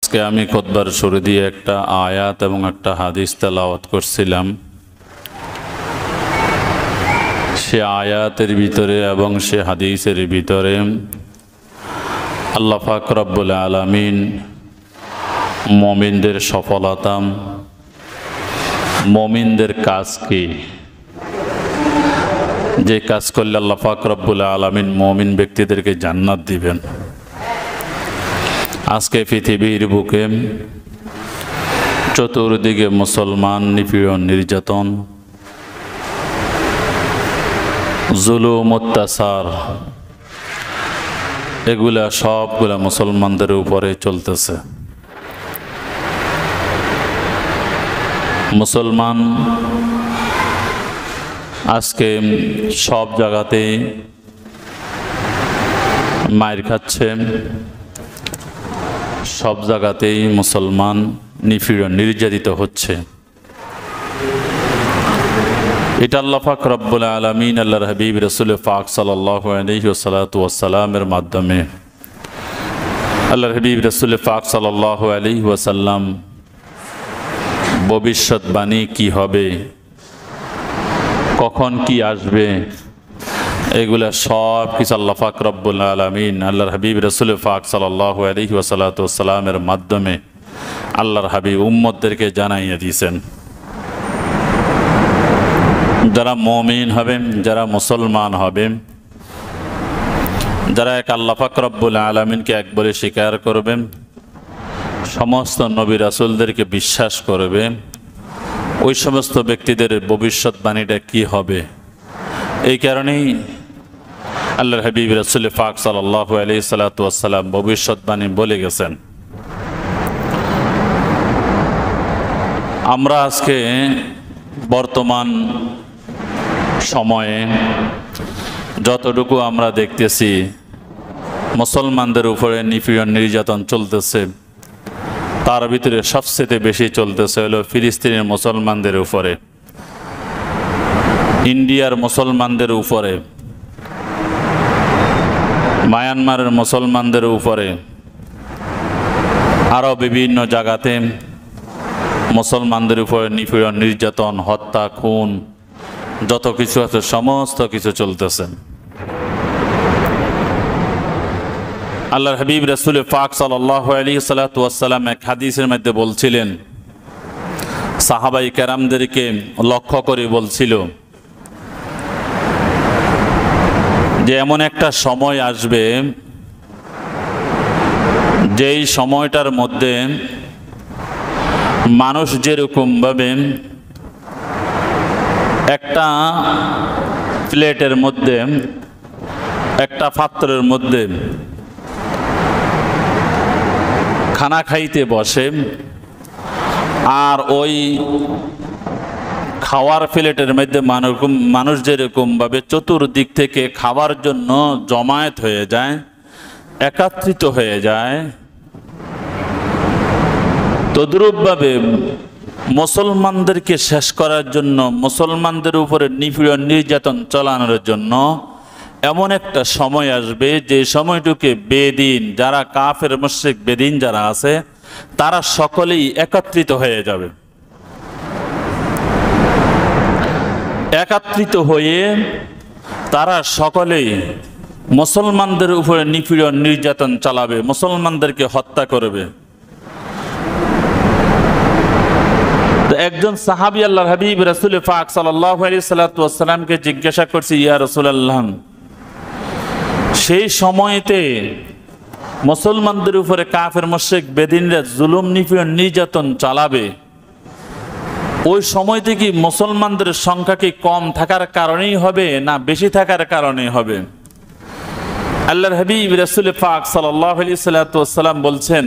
আজকে আমি খুতবার শুরু দিয়ে একটা আয়াত এবং একটা হাদিস তেলাওয়াত করছিলাম। সে আয়াতের ভিতরে এবং সে হাদিসের ভিতরে আল্লাহ পাক রব্বুল আলামিন মুমিনদের সফলতা, মুমিনদের কাজ কি, যে কাজ করলে আল্লাহ পাক রব্বুল আলামিন মুমিন ব্যক্তিদেরকে জান্নাত দিবেন। আজকে পৃথিবীর বুকে চতুর্দিকে মুসলমান নিপীড়ন, নির্যাতন, জুলুম, অত্যাচার, এগুলা সবগুলা মুসলমানদের উপরে চলতেছে। মুসলমান আজকে সব জায়গাতে মাইর খাচ্ছে, সব জায়গাতেই মুসলমান নিপীড়ন, নির্যাতিত হচ্ছে। এটা আল্লাহ পাক রব্বুল আলামিন আল্লাহর হাবিব রাসূল পাক সাল্লাল্লাহু আলাইহি ওয়াসাল্লামের মাধ্যমে, আল্লাহর হাবিব রাসূল পাক সাল্লাল্লাহু আলাইহি ওয়াসাল্লাম ভবিষ্যৎবাণী কি হবে, কখন কি আসবে, এগুলা সব কিছু আল্লাহ পাক রব্বুল আলামিন আল্লাহর হাবিব রাসূল পাক সাল্লাল্লাহু আলাইহি ওয়াসাল্লামের মাধ্যমে আল্লাহর হাবিব উম্মতদেরকে জানাইয়া দিয়েছেন। যারা মুমিন হবেন, যারা মুসলমান হবেন, যারা এক আল্লাহ পাক রব্বুল আলামিনকে এক বলে স্বীকার করবেন, সমস্ত নবী রাসূলদেরকে বিশ্বাস করবে, ওই সমস্ত ব্যক্তিদের ভবিষ্যৎবাণীটা কি হবে। এই কারণেই আল্লাহর হাবিব রাসূল পাক সাল্লাল্লাহু আলাইহি ওয়াসাল্লাম ভবিষ্যৎবাণী বলে গেছেন। আমরা আজকে বর্তমান সময়ে যতটুকু আমরা দেখতেছি মুসলমানদের উপরে নিপীড়ন, নির্যাতন চলতেছে, তার ভিতরে সবচেয়ে বেশি চলতেছে হলো ফিলিস্তিনের মুসলমানদের উপরে, ইন্ডিয়ার মুসলমানদের উপরে, মায়ানমারের মুসলমানদের উপরে, আরও বিভিন্ন জায়গাতে মুসলমানদের উপরে নিপীড়ন, নির্যাতন, হত্যা, খুন, যত কিছু আছে সমস্ত কিছু চলতেছে। আল্লাহর হাবিব রাসূল পাক সাল্লাল্লাহু আলাইহি ওয়াসাল্লাম এক হাদিসের মধ্যে বলছিলেন, সাহাবায়ে কেরামদেরকে লক্ষ্য করে বলছিল যে এমন একটা সময় আসবে যেই সময়টার মধ্যে মানুষ যেরকমভাবে একটা প্লেটের মধ্যে, একটা পাত্রের মধ্যে খানা খাইতে বসে, আর ওই খাওয়ার প্লেটের মধ্যে মানুষ যেরকমভাবে চতুর্দিক থেকে খাওয়ার জন্য জমায়েত হয়ে যায়, একত্রিত হয়ে যায়, তদ্রূপভাবে মুসলমানদেরকে শেষ করার জন্য, মুসলমানদের উপরে নিপীড়ন, নির্যাতন চালানোর জন্য এমন একটা সময় আসবে যে সময়টুকে বেদিন, যারা কাফের মুশরিক বেদিন যারা আছে, তারা সকলেই একত্রিত হয়ে যাবে। একত্রিত হয়ে তারা সকলেই মুসলমানদের উপরে নিপীড়ন, নির্যাতন চালাবে, মুসলমানদেরকে হত্যা করবে। একজন সাহাবী আল্লাহর হাবিব রাসূল পাক সাল্লাল্লাহু আলাইহি ওয়াসাল্লামকে জিজ্ঞাসা করছে, ইয়া রাসূলুল্লাহ, সেই সময়তে মুসলমানদের উপরে কাফের মুশরিক বেদিনরা জুলুম, নিপীড়ন, নির্যাতন চালাবে, ওই সময়তে কি মুসলমানদের সংখ্যা কি কম থাকার কারণেই হবে না বেশি থাকার কারণে হবে? আল্লাহর হাবিব রাসূল পাক সাল্লাল্লাহু আলাইহি ওয়াসাল্লাম বলছেন,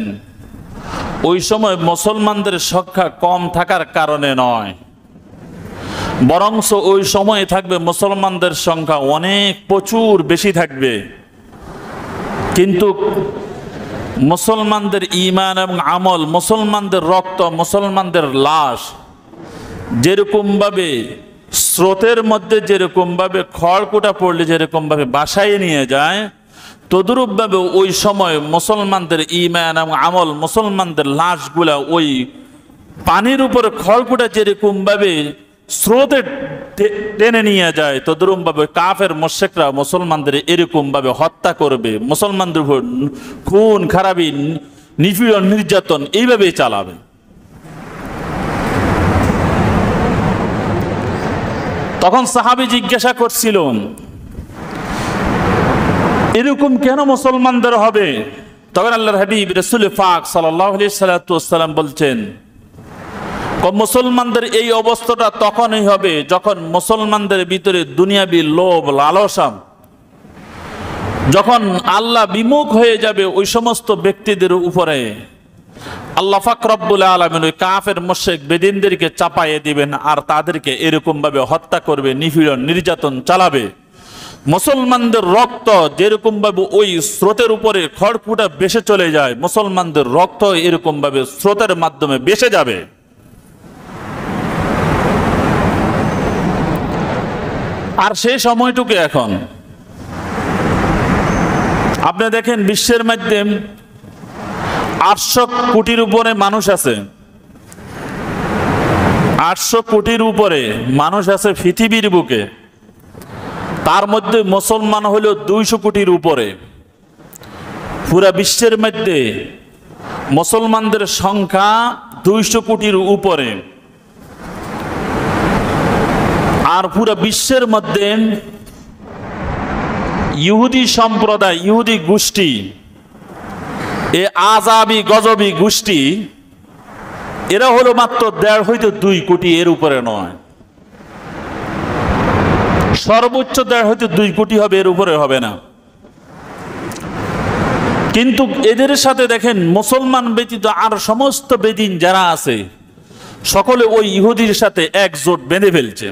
ওই সময় মুসলমানদের সংখ্যা কম থাকার কারণে নয়, বরঞ্চ ওই সময়ে থাকবে মুসলমানদের সংখ্যা অনেক প্রচুর বেশি থাকবে, কিন্তু মুসলমানদের ঈমান এবং আমল, মুসলমানদের রক্ত, মুসলমানদের লাশ যেরকমভাবে স্রোতের মধ্যে যেরকমভাবে খড়কুটা পড়লে যেরকমভাবে বাসায় নিয়ে যায়, তদ্রূপভাবে ওই সময় মুসলমানদের ঈমান এবং আমল, মুসলমানদের লাশগুলা ওই পানির উপরে খড়কুটা যেরকম ভাবে স্রোতে টেনে নিয়ে যায়, তদ্রূপভাবে কাফের মুশরিকরা মুসলমানদের এরকম ভাবে হত্যা করবে, মুসলমানদের উপর খুন খারাপি, নিপীড়ন, নির্যাতন এইভাবেই চালাবে। তখন সাহাবী জিজ্ঞাসা করছিলেন, এরকম কেন মুসলমানদের হবে? তখন আল্লাহর হাবিব রাসূল পাক সাল্লাল্লাহু আলাইহি ওয়াসাল্লাম বলছেন, মুসলমানদের এই অবস্থাটা তখনই হবে যখন মুসলমানদের ভিতরে দুনিয়াবি লোভ, লালসা যখন আল্লাহ বিমুখ হয়ে যাবে, ওই সমস্ত ব্যক্তিদের উপরে আল্লাহ পাক রব্বুল আলামিন ওই কাফের মুশরিক বেদিনদেরকে চাপাইয়ে দিবেন আর তাদেরকে এরকম ভাবে হত্যা করবে, নিপীড়ন, নির্যাতন চালাবে। মুসলমানদের রক্ত যেরকম ভাবে ওই স্রোতের উপরে খড়কুটা বেসে চলে যায়, মুসলমানদের রক্ত এরকম ভাবে স্রোতের মাধ্যমে বেসে যাবে। আর সেই সময়টুকু এখন আপনি দেখেন, বিশ্বের মধ্যে 800 কোটির উপরে মানুষ আছে, 800 কোটির উপরে মানুষ আছে পৃথিবীর বুকে। তার মধ্যে মুসলমান হলো 200 কোটির উপরে। পুরা বিশ্বের মধ্যে মুসলমানদের সংখ্যা 200 কোটির উপরে। আর পুরা বিশ্বের মধ্যে ইহুদি সম্প্রদায়, ইহুদি গোষ্ঠী, এ আজাবি গজবি গোষ্ঠী, এরা হলো মাত্র 1.5 হইতে 2 কোটি, এর উপরে নয়। সর্বোচ্চ 1.5 হইতে 2 কোটি হবে, এর উপরে হবে না। কিন্তু এদের সাথে দেখেন মুসলমান ব্যতীত আর সমস্ত বেদিন যারা আছে সকলে ওই ইহুদির সাথে একজোট বেঁধে ফেলছে।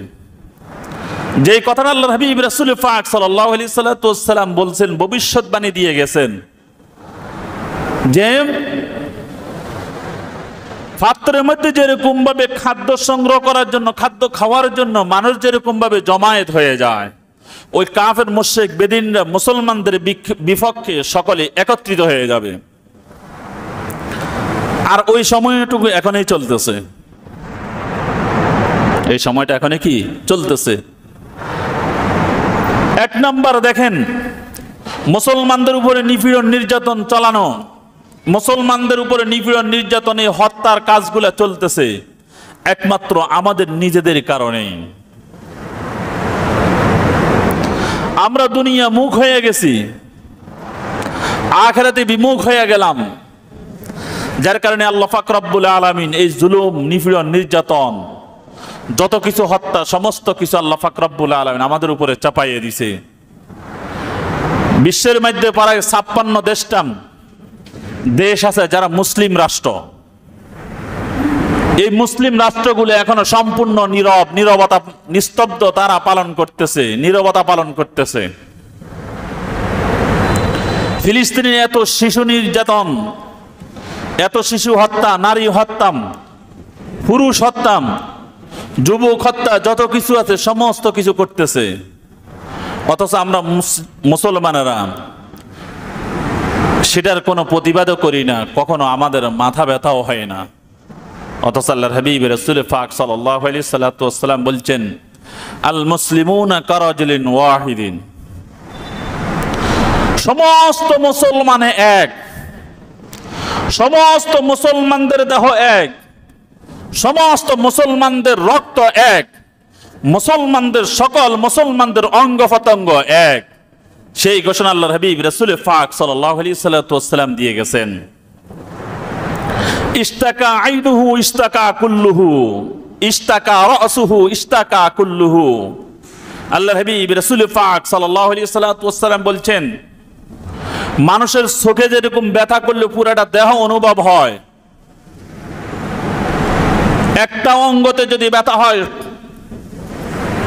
যে কথাটা আল্লাহর হাবিব রাসূল পাক সাল্লাল্লাহু আলাইহি ওয়াসাল্লাম বলছেন, ভবিষ্যৎবাণী দিয়ে গেছেন যে পাত্রের মধ্যে যেরকম ভাবে খাদ্য সংগ্রহ করার জন্য, খাদ্য খাওয়ার জন্য মানুষ যেরকম ভাবে জমায়েত হয়ে যায়, ওই কাফের মুশরিক বেদিনরা মুসলমানদের বিপক্ষে সকলে একত্রিত হয়ে যাবে। আর ওই সময়টুকু এখনই চলতেছে, এই সময়টা এখনই কি চলতেছে। 1 নাম্বার দেখেন, মুসলমানদের উপরে নিপীড়ন, নির্যাতন চালানো, মুসলমানদের উপরে নিপীড়ন, নির্যাতন, এই হত্যার কাজগুলো চলতেছে একমাত্র আমাদের নিজেদের কারণে। আমরা দুনিয়া মুখ হয়ে গেছি, আখিরাতে বিমুখ হয়ে গেলাম, যার কারণে আল্লাহ পাক রব্বুল আলামিন এই জুলুম, নিপীড়ন, নির্যাতন, যত কিছু হত্যা, সমস্ত কিছু আল্লাহ পাক রব্বুল আলামিন আমাদের উপরে চাপাইয়ে দিছে। বিশ্বের মধ্যে প্রায় 56 দেশ আছে যারা মুসলিম রাষ্ট্র। এই মুসলিম রাষ্ট্রগুলো এখনো সম্পূর্ণ নীরব, নীরবতা, নিস্তব্ধ তারা পালন করতেছে, নীরবতা পালন করতেছে। ফিলিস্তিনে এত শিশু নির্যাতন, এত শিশু হত্যা, নারী হত্যা, পুরুষ হত্যা, যুবক হত্যা, যত কিছু আছে সমস্ত কিছু করতেছে। অথচ আমরা মুসলমানেরা সেটার কোনো প্রতিবাদও করি না, কখনো আমাদের মাথা ব্যথাও হয় না। অথচ আল্লাহর হাবিব রাসূল পাক সাল্লাল্লাহু আলাইহি ওয়াসাল্লাম বলছেন, আল মুসলিমুনা কারাজুলিন ওয়াহিদিন, সমস্ত মুসলমানে এক, সমস্ত মুসলমানদের দেহ এক, সমস্ত মুসলমানদের রক্ত এক, মুসলমানদের সকল মুসলমানদের অঙ্গ প্রত্যঙ্গ এক। সেই ঘোষণা আল্লাহর হাবিব রাসূল পাক সাল্লাল্লাহু আলাইহি ওয়াসাল্লাম দিয়ে গেছেন। ইস্তাকা আইনুহু ইস্তাকা কুল্লুহু, ইস্তাকা রাসুহু ইস্তাকা কুল্লুহু। আল্লাহর হাবিব রাসূল পাক সাল্লাল্লাহু আলাইহি ওয়াসাল্লাম বলছেন, মানুষের চোখে যেরকম ব্যথা করলে পুরাটা দেহ অনুভব হয়, একটা অঙ্গতে যদি ব্যথা হয়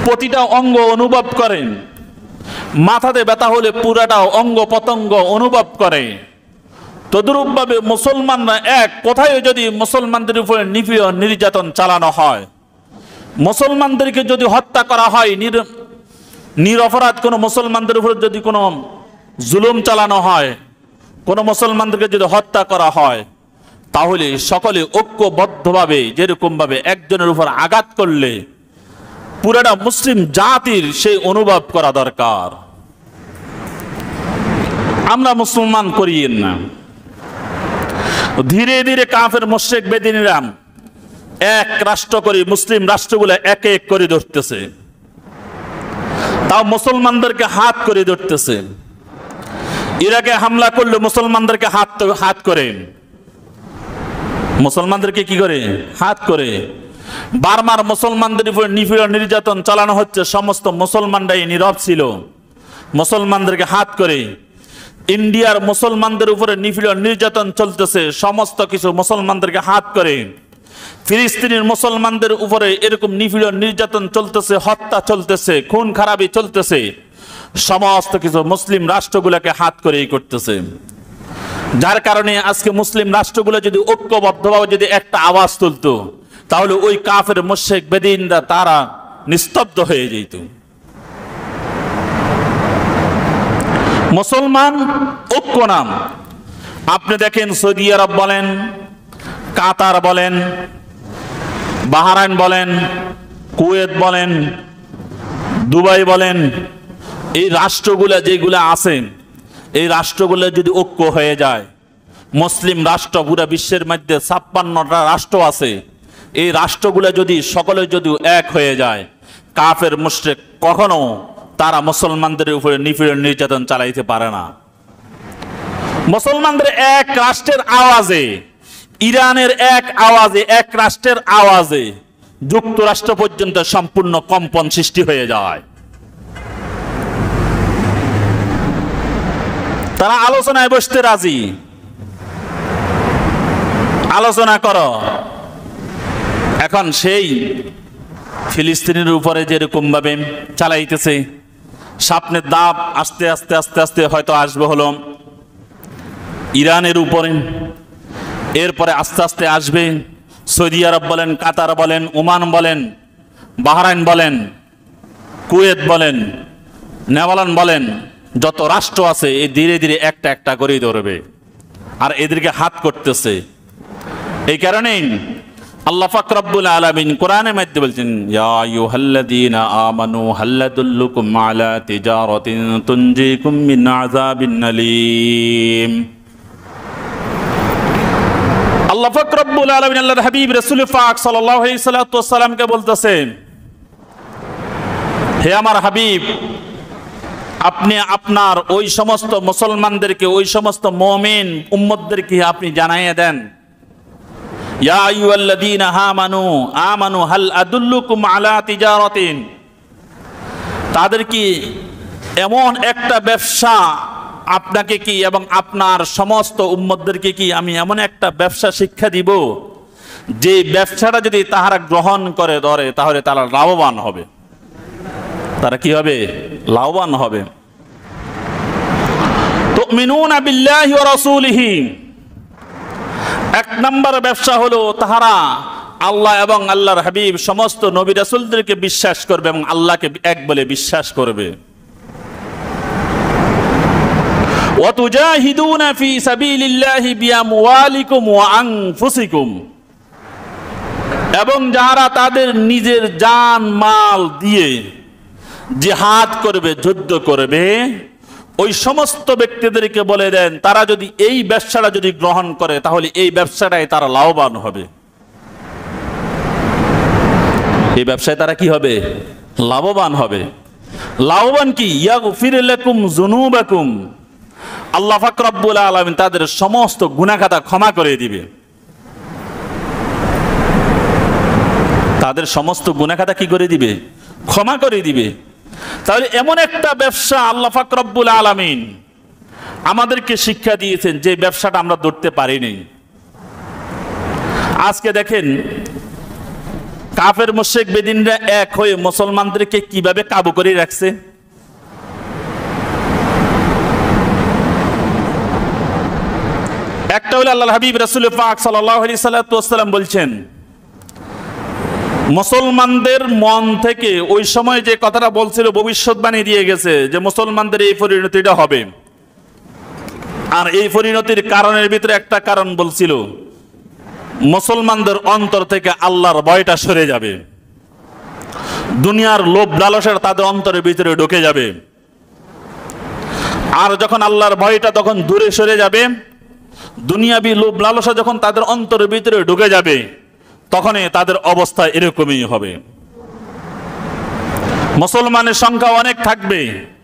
প্রতিটা অঙ্গ অনুভব করেন, মাথাতে ব্যথা হলে পুরাটা অঙ্গ পতঙ্গ অনুভব করে। তদ্রূপভাবে মুসলমানরা এক, কোথায় যদি মুসলমানদের উপরে নিপীড়ন, নির্যাতন চালানো হয়, মুসলমানদেরকে যদি হত্যা করা হয়, নিরপরাধ কোনো মুসলমানদের উপরে যদি কোনো জুলুম চালানো হয়, কোন মুসলমানদেরকে যদি হত্যা করা হয়, তাহলে সকলে ঐক্যবদ্ধভাবে যেরকম ভাবে একজনের উপর আঘাত করলে পুরোটা মুসলিম জাতির সেই অনুভব করা দরকার। আমরা মুসলমান করিয়েন না। ধীরে ধীরে কাফের মুশরিক বেদিনীরা এক রাষ্ট্র করে মুসলিম রাষ্ট্রগুলো এক এক করে ধরতেছে, তাও মুসলমানদেরকে হাত করে ধরতেছে। ইরাকে হামলা করলে মুসলমানদেরকে হাত করে, মুসলমানদেরকে কি করে? হাত করে। বারবার মুসলমানদের উপর নিপীড়ন নির্যাতন চালানো হচ্ছে, সমস্ত মুসলমানরাই নীরব ছিল, মুসলমানদেরকে হাত করে। ইন্ডিয়ার মুসলমানদের উপরে নিপীড়ন নির্যাতন চলতেছে, সমস্ত কিছু মুসলমানদেরকে হাত করে। ফিলিস্তিনের মুসলমানদের উপরে এরকম নিপীড়ন নির্যাতন চলতেছে, হত্যা চলতেছে, খুন খারাপি চলতেছে, সমস্ত কিছু মুসলিম রাষ্ট্রগুলোকে হাত করেই করতেছে। যার কারণে আজকে মুসলিম রাষ্ট্রগুলো যদি ঐক্যবদ্ধভাবে যদি একটা আওয়াজ তুলতো, তাহলে ওই কাফের মুশরিক বেদিনরা তারা নিস্তব্ধ হয়ে যেত। মুসলমান ঐক্য নাম আপনি দেখেন, সৌদি আরব বলেন, কাতার বলেন, বাহরাইন বলেন, কুয়েত বলেন, দুবাই বলেন, এই রাষ্ট্রগুলো যেগুলো আছে, এই রাষ্ট্রগুলো যদি ঐক্য হয়ে যায়, মুসলিম রাষ্ট্র পুরো বিশ্বের মধ্যে 56টা রাষ্ট্র আছে, এই রাষ্ট্রগুলো যদি সকলে যদি এক হয়ে যায়, কাফের মুশরিক কখনো তারা মুসলমানদের উপরে নিপীড়ন নির্যাতন চালাইতে পারে না। মুসলমানদের এক রাষ্ট্রের আওয়াজে, ইরানের এক আওয়াজে, এক রাষ্ট্রের আওয়াজে যুক্তরাষ্ট্র পর্যন্ত সম্পূর্ণ কম্পন সৃষ্টি হয়ে যায়। তারা আলোচনায় বসতে রাজি, আলোচনা করো। এখন সেই ফিলিস্তিনের উপরে যেরকম ভাবে চালাইতেছে, সামনের দাপ আস্তে আস্তে আস্তে আস্তে হয়তো আসবে হলো ইরানের উপরে, এরপরে আস্তে আস্তে আসবে সৌদি আরব বলেন, কাতার বলেন, ওমান বলেন, বাহরাইন বলেন, কুয়েত বলেন, নেপাল বলেন, যত রাষ্ট্র আছে এই ধীরে ধীরে একটা একটা করেই ধরবে, আর এদেরকে হাত করতেছে। এই কারণেই আল্লাহ পাক রব্বুল আলামিন কোরআনের মধ্যে বলছেন, ইয়া আইয়ুহাল্লাযীনা আমানু হাল আদুল্লুকুম আলা তিজারাতিন তুনজিকুম মিন আযাবিন আলীম। আল্লাহ পাক রব্বুল আলামিন আল্লাহর হাবিব রাসূল পাক সাল্লাল্লাহু আলাইহি সাল্লামকে বলতেছেন, হে আমার হাবিব, আপনি আপনার ওই সমস্ত মুসলমানদেরকে, ওই সমস্ত মুমিন উম্মতদেরকে আপনি জানাইয়ে দেন, ইয়া আইয়ুহাল্লাযীনা আমানু হাল আদুল্লুকুম আলা তিজারাতিন, তাদের কি এমন একটা ব্যবসা আপনাকে কি এবং আপনার সমস্ত উম্মতদেরকে কি আমি এমন একটা ব্যবসা শিক্ষা দিব, যে ব্যবসাটা যদি তাহারা গ্রহণ করে ধরে, তাহলে তারা লাভবান হবে। তারা কি হবে? লাভবান হবে। তুমিনুনা বিল্লাহি ওয়া রাসূলিহি, এক নম্বর ব্যবসা হলো তাহারা আল্লাহ এবং আল্লাহর হাবিব সমস্ত নবী রাসূলদেরকে বিশ্বাস করবে এবং আল্লাহকে এক বলে বিশ্বাস করবে। ওয়া তুজাহিদুনা ফি সাবিলিল্লাহি বিআমওয়ালিকুম ওয়া আনফুসিকুম, এবং যারা তাদের নিজের জান মাল দিয়ে জিহাদ করবে, যুদ্ধ করবে, ওই সমস্ত ব্যক্তিদেরকে বলে দেন তারা যদি এই ব্যবসাটা যদি গ্রহণ করে, তাহলে এই ব্যবসাটাই তারা লাভবান হবে। এই ব্যবসায় তারা কি হবে? লাভবান হবে। লাভবান কি? ইয়াগফির লাকুম যুনুবাকুম, আল্লাহ পাক রব্বুল আলামিন তাদের সমস্ত গুনাহ খাতা ক্ষমা করে দিবে। তাদের সমস্ত গুনাহ খাতা কি করে দিবে? ক্ষমা করে দিবে। তাহলে এমন একটা ব্যবসা আল্লাহ পাক রব্বুল আলামিন আমাদেরকে শিক্ষা দিয়েছেন, যে ব্যবসাটা আমরা ধরতে পারিনি। আজকে দেখেন কাফের মুশরিক বেদিনরা এক হয়ে মুসলমানদেরকে কিভাবে কাবু করে রাখছে। একটা হলো আল্লাহর হাবিব রাসূল পাক সাল্লাল্লাহু আলাইহি সাল্লাম বলছেন, মুসলমানদের মন থেকে ওই সময় যে কথাটা বলছিল, ভবিষ্যৎবাণী দিয়ে গেছে যে মুসলমানদের এই পরিণতিটা হবে, আর এই পরিণতির কারণের ভিতরে একটা কারণ বলছিল, মুসলমানদের অন্তর থেকে আল্লাহর ভয়টা সরে যাবে, দুনিয়ার লোভ লালসা তাদের অন্তরের ভিতরে ঢুকে যাবে। আর যখন আল্লাহর ভয়টা তখন দূরে সরে যাবে, দুনিয়াবি লোভ লালসা যখন তাদের অন্তরের ভিতরে ঢুকে যাবে, তখনই তাদের অবস্থা এরকমই হবে। মুসলমানের সংখ্যা অনেক থাকবে,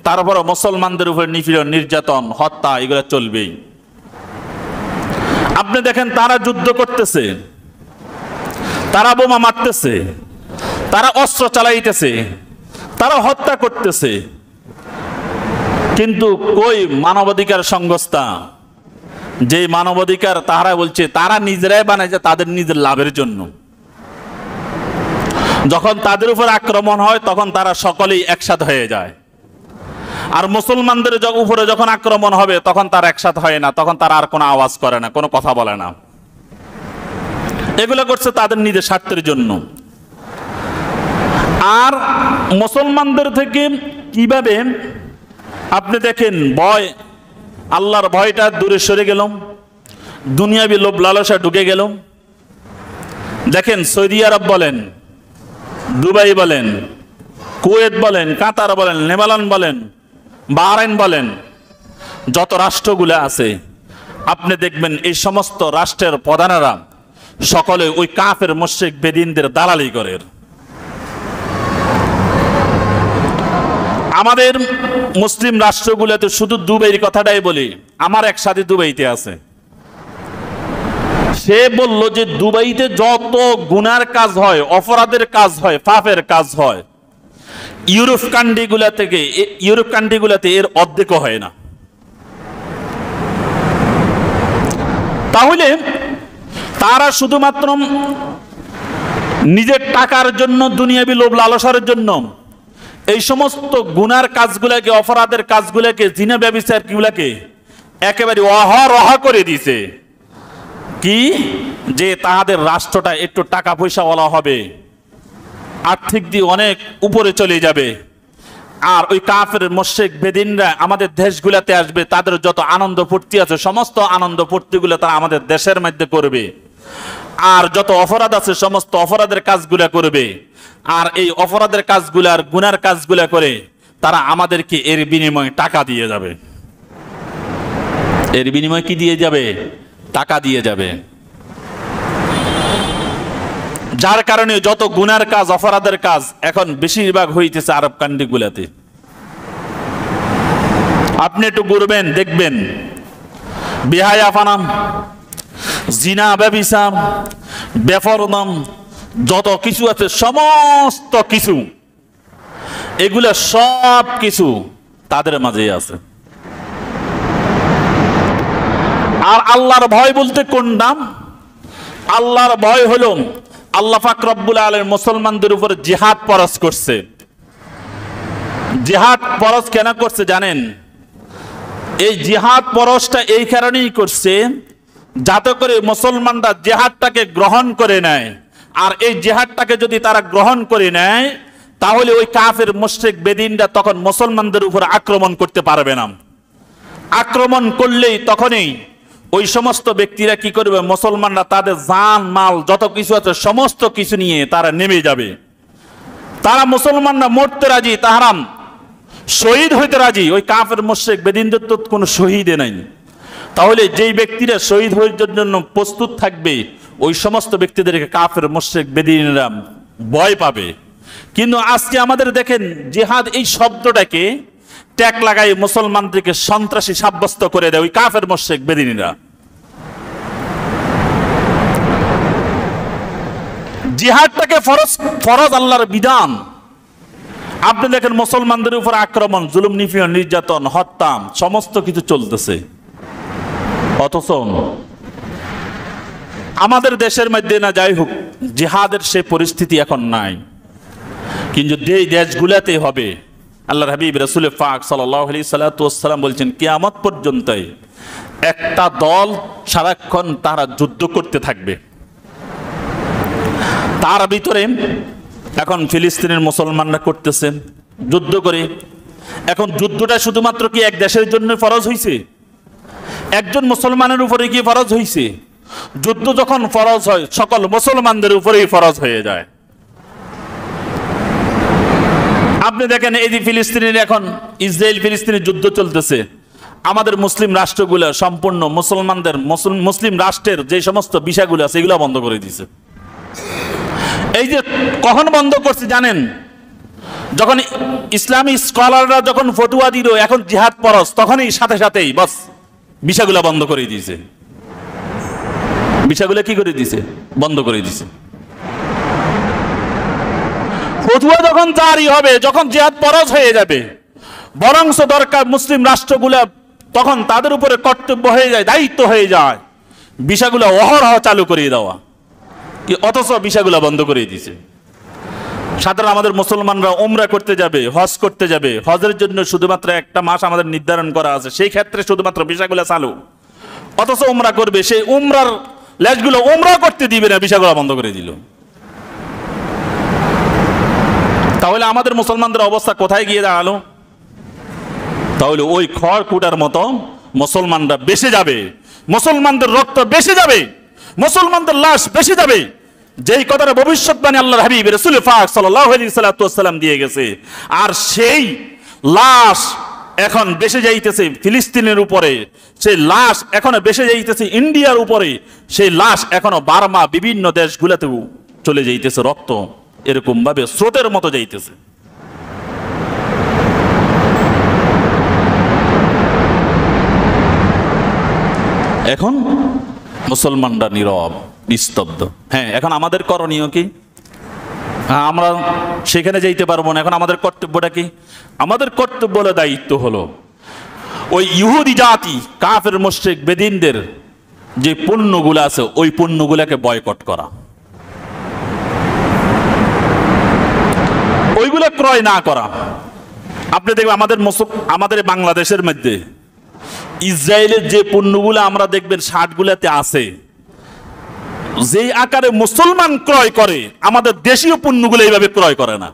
তারপর মুসলমানদের উপর নিপীড়ন, নির্যাতন, হত্যা এগুলো চলবেই। আপনি দেখেন তারা যুদ্ধ করতেছে, তারা বোমা মারতেছে, তারা অস্ত্র চালাইতেছে, তারা হত্যা করতেছে, কিন্তু কই মানবাধিকার সংস্থা, যে মানবাধিকার তারা বলছে তারা নিজেরাই বানাইছে তাদের নিজের লাভের জন্য। যখন তাদের উপর আক্রমণ হয় তখন তারা সকলেই একসাথে হয়ে যায়, আর মুসলমানদের উপরে যখন আক্রমণ হবে তখন তারা একসাথে হয় না, তখন তারা আর কোনো আওয়াজ করে না, কোনো কথা বলে না। এগুলো করছে তাদের নিজের স্বার্থের জন্য। আর মুসলমানদের থেকে কিভাবে আপনি দেখেন ভয়, আল্লাহর ভয়টা দূরে সরে গেল, দুনিয়াবি লোভ লালসা ঢুকে গেল। দেখেন সৌদি আরব বলেন, দুবাই বলেন, কুয়েত বলেন, কাতার বলেন, নেপাল বলেন, বাহরাইন বলেন, যত রাষ্ট্রগুলো আছে আপনি দেখবেন এই সমস্ত রাষ্ট্রের প্রধানেরা সকলে ওই কাফের মুশরিক বেদিনদের দালালি করে। আমাদের মুসলিম রাষ্ট্রগুলোতে শুধু দুবাইয়ের কথাটাই বলি। আমার এক সাথী দুবাইতে আছে, সে বলল যে দুবাইতে যত গুনার কাজ হয়, অপরাধের কাজ হয়, পাপের কাজ হয়, ইউরোপ কান্ট্রিগুলোতে এর অর্ধেকও হয় না। তাহলে তারা শুধুমাত্র নিজের টাকার জন্য, দুনিয়াবি লোভ লালসার জন্য এই সমস্ত গুনার কাজগুলোকে, অপরাধের কাজগুলোকে, জিনা ব্যভিচার গুলাকে একেবারে অহরহ করে দিছে। কি যে তাদের রাষ্ট্রটা একটু টাকা পয়সাওয়ালা হবে, আর্থিক দিয়ে অনেক উপরে চলে যাবে, আর ওই কাফের মুশরিক বেদিনরা আমাদের দেশগুলোতে আসবে, তাদের যত আনন্দ ফুর্তি আছে সমস্ত আনন্দ ফুর্তিগুলো তারা আমাদের দেশের মধ্যে করবে, আর যত অপরাধ আছে সমস্ত অপরাধের কাজগুলা করবে, আর এই অপরাধের কাজগুলা আর গুনার কাজগুলা করে তারা আমাদেরকে এর বিনিময়ে টাকা দিয়ে যাবে। এর বিনিময়ে কি দিয়ে যাবে? টাকা দিয়ে যাবে। যার কারণে যত গুনার কাজ, অপরাধের কাজ এখন বেশিরভাগ হইতেছে আরব কান্ট্রিগুলোতে। আপনি একটু ঘুরবেন, দেখবেন বেহায়াপনা, জিনা, ব্যভিচার, বেপরদম, যত কিছু আছে সমস্ত কিছু, এগুলা সব কিছু তাদের মাঝে আছে। আর আল্লাহর ভয় বলতে কোন নাম? আল্লাহর ভয় হলো আল্লাহ পাক রব্বুল আলামিন মুসলমানদের উপর জিহাদ ফরজ করছে। জিহাদ ফরজ কেন করছে জানেন? এই জিহাদ ফরজটা এই কারণেই করছে যাতে করে মুসলমানরা জিহাদটাকে গ্রহণ করে নেয়। আর এই জিহাদটাকে যদি তারা গ্রহণ করে নেয় তাহলে ওই কাফের মুশরিক বেদিনরা তখন মুসলমানদের উপর আক্রমণ করতে পারবে না। আক্রমণ করলেই তখনই ওই সমস্ত ব্যক্তিরা কি করবে? মুসলমানরা তাদের জান মাল যত কিছু আছে সমস্ত কিছু নিয়ে তারা নেমে যাবে। তারা মুসলমানরা মরতে রাজি, তাহারা শহীদ হইতে রাজি। ওই কাফের মুশরিক বেদিনদের তো কোনো শহীদে নাই। তাহলে যেই ব্যক্তিরা শহীদ হওয়ার জন্য প্রস্তুত থাকবে ওই সমস্ত ব্যক্তিদেরকে কাফের মুশরিক বেদিনরা ভয় পাবে। কিন্তু আজকে আমাদের দেখেন জিহাদ এই শব্দটাকে ট্যাগ লাগাই মুসলমানদেরকে সন্ত্রাসী সাব্যস্ত করে দেয় ওই কাফের মুশরিক বেদিনীরা। জিহাদটাকে ফরজ আল্লাহর বিধান। আপনি দেখেন মুসলমানদের উপর আক্রমণ, জুলুম, নিপীড়ন, নির্যাতন, হত্যা সমস্ত কিছু চলতেছে, অথচ আমাদের দেশের মধ্যে না যাই হোক জিহাদের সে পরিস্থিতি এখন নাই। কিন্তু যেই দেশগুলাতে হবে, আল্লাহর হাবিব রাসূল পাক সাল্লাল্লাহু আলাইহি সাল্লাম বলছেন কিয়ামত পর্যন্ত একটা দল সারাক্ষণ তারা যুদ্ধ করতে থাকবে। তার ভিতরে এখন ফিলিস্তিনের মুসলমানরা করতেছেন যুদ্ধ করে। এখন যুদ্ধটা শুধুমাত্র কি এক দেশের জন্য ফরজ হয়েছে? একজন মুসলমানের উপরে কি ফরজ হয়েছে? যুদ্ধ যখন ফরজ হয় সকল মুসলমানদের উপরেই ফরজ হয়ে যায়। আপনি দেখেন এই যে ফিলিস্তিনের এখন ইসরায়েল ফিলিস্তিনের যুদ্ধ চলতেছে, আমাদের মুসলিম রাষ্ট্রগুলো সম্পূর্ণ মুসলমানদের মুসলিম রাষ্ট্রের যে সমস্ত বিষয়গুলো আছে এগুলো বন্ধ করে দিয়েছে। এই যে কখন বন্ধ করছে জানেন? যখন ইসলামী স্কলাররা যখন ফতুয়া দিল এখন জিহাদ ফরজ, তখনই সাথে সাথেই বাস বিষয়গুলো বন্ধ করে দিয়েছে। বিষয়গুলো কি করে দিয়েছে? বন্ধ করে দিয়েছে। ফতুয়া যখন জারি হবে, যখন জিহাদ ফরজ হয়ে যাবে, বরংস দরকার মুসলিম রাষ্ট্রগুলা তখন তাদের উপরে কর্তব্য হয়ে যায়, দায়িত্ব হয়ে যায় বিষয়গুলো অহরহ চালু করিয়ে দেওয়া, অথচ বিষয়গুলো বন্ধ করে দিয়েছে। সাধারণ আমাদের মুসলমানরা উমরা করতে যাবে, হজ করতে যাবে, হজের জন্য শুধুমাত্র একটা মাস আমাদের নির্ধারণ করা আছে, সেই ক্ষেত্রে শুধুমাত্র বিষয়গুলো চালু, অথচ উমরা করবে, সেই উমরার লেজগুলো উমরা করতে দিবে না, বিষয়গুলো বন্ধ করে দিল। তাহলে আমাদের মুসলমানদের অবস্থা কোথায় গিয়ে দাঁড়ালো? তাহলে ওই খড়কুটার মতো মুসলমানরা বেঁচে যাবে, মুসলমানদের রক্ত বেঁচে যাবে, মুসলমানদের লাশ বেঁচে যাবে, যেই কথাটা ভবিষ্যৎবাণী আল্লাহর হাবিব রাসূল পাক সাল্লাল্লাহু আলাইহি সাল্লাম দিয়ে গেছে। আর সেই লাশ এখন বেঁচে যাইতেছে ফিলিস্তিনের উপরে, সেই লাশ এখনো বেঁচে যাইতেছে ইন্ডিয়ার উপরে, সেই লাশ এখনো বার্মা বিভিন্ন দেশগুলোতেও চলে যাইতেছে, রক্ত এরকম ভাবে স্রোতের মতো যাইতেছে। এখন মুসলমানরা নীরব, নিস্তব্ধ। হ্যাঁ, এখন আমাদের করণীয় কি? আমরা সেখানে যাইতে পারবো না। এখন আমাদের কর্তব্যটা কি? আমাদের কর্তব্য হলো, দায়িত্ব হলো ওই ইহুদি জাতি কাফের মুশরিক বেদিনদের যে পণ্যগুলো আছে ওই পণ্যগুলোকে বয়কট করা, ওইগুলো ক্রয় না করা। আপনি দেখবেন আমাদের বাংলাদেশের মধ্যে ইসরায়েলের যে পণ্যগুলো আমরা দেখবেন শার্টগুলোতে আছে, যে আকারে মুসলমান ক্রয় করে আমাদের দেশীয় পণ্যগুলো এইভাবে ক্রয় করে না।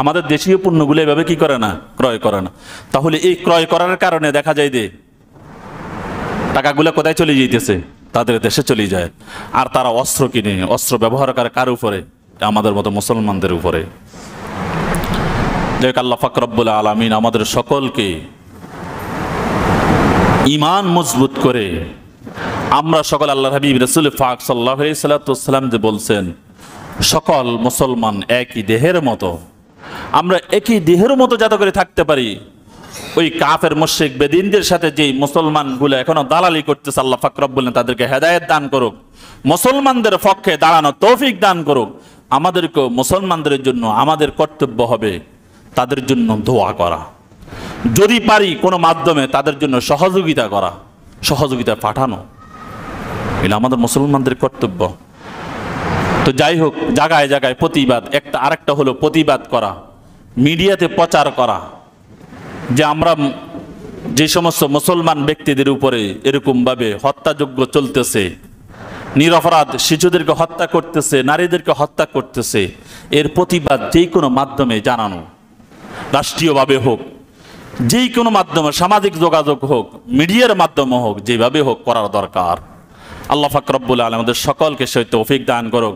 আমাদের দেশীয় পণ্যগুলো এইভাবে কি করে না? ক্রয় করে না। তাহলে এই ক্রয় করার কারণে দেখা যায় যে টাকাগুলো কোথায় চলে যাইতেছে? তাদের দেশে চলে যায়। আর তারা অস্ত্র কিনে, অস্ত্র ব্যবহার করে কার উপরে? আমাদের মতো মুসলমানদের উপরে। দেখ আল্লাহ পাক রব্বুল আলামিন আমাদের সকলকে ঈমান মজবুত করে আমরা সকল আল্লাহর হাবিব রাসূল পাক সাল্লাল্লাহু আলাইহি সাল্লাম যে বলছেন সকল মুসলমান একই দেহের মতো, আমরা একই দেহের মতো যাতে করে থাকতে পারি। ওই কাফের মুশরিক বেদিনদের সাথে যে মুসলমানগুলো এখনো দালালি করতেছে, আল্লাহ পাক রব্বুল আলামিন তাদেরকে হেদায়েত দান করুক, মুসলমানদের পক্ষে দাঁড়ানো তৌফিক দান করুক। আমাদেরকে মুসলমানদের জন্য আমাদের কর্তব্য হবে তাদের জন্য দোয়া করা, যদি পারি কোনো মাধ্যমে তাদের জন্য সহযোগিতা করা, সহযোগিতা পাঠানো, এটা আমাদের মুসলমানদের কর্তব্য। তো যাই হোক, জায়গায় জায়গায় প্রতিবাদ, আরেকটা হলো প্রতিবাদ করা, মিডিয়াতে প্রচার করা যে আমরা যে সমস্ত মুসলমান ব্যক্তিদের উপরে এরকমভাবে হত্যাযজ্ঞ চলতেছে, নিরপরাধ শিশুদেরকে হত্যা করতেছে, নারীদেরকে হত্যা করতেছে, এর প্রতিবাদ যে কোনো মাধ্যমে জানানো, রাষ্ট্রীয়ভাবে হোক, যে কোনো মাধ্যমে, সামাজিক যোগাযোগ হোক, মিডিয়ার মাধ্যমে হোক, যেভাবে হোক করার দরকার। আল্লাহ পাক রব্বুল আলামিন আমাদের সকলকে সেই তৌফিক দান করুক।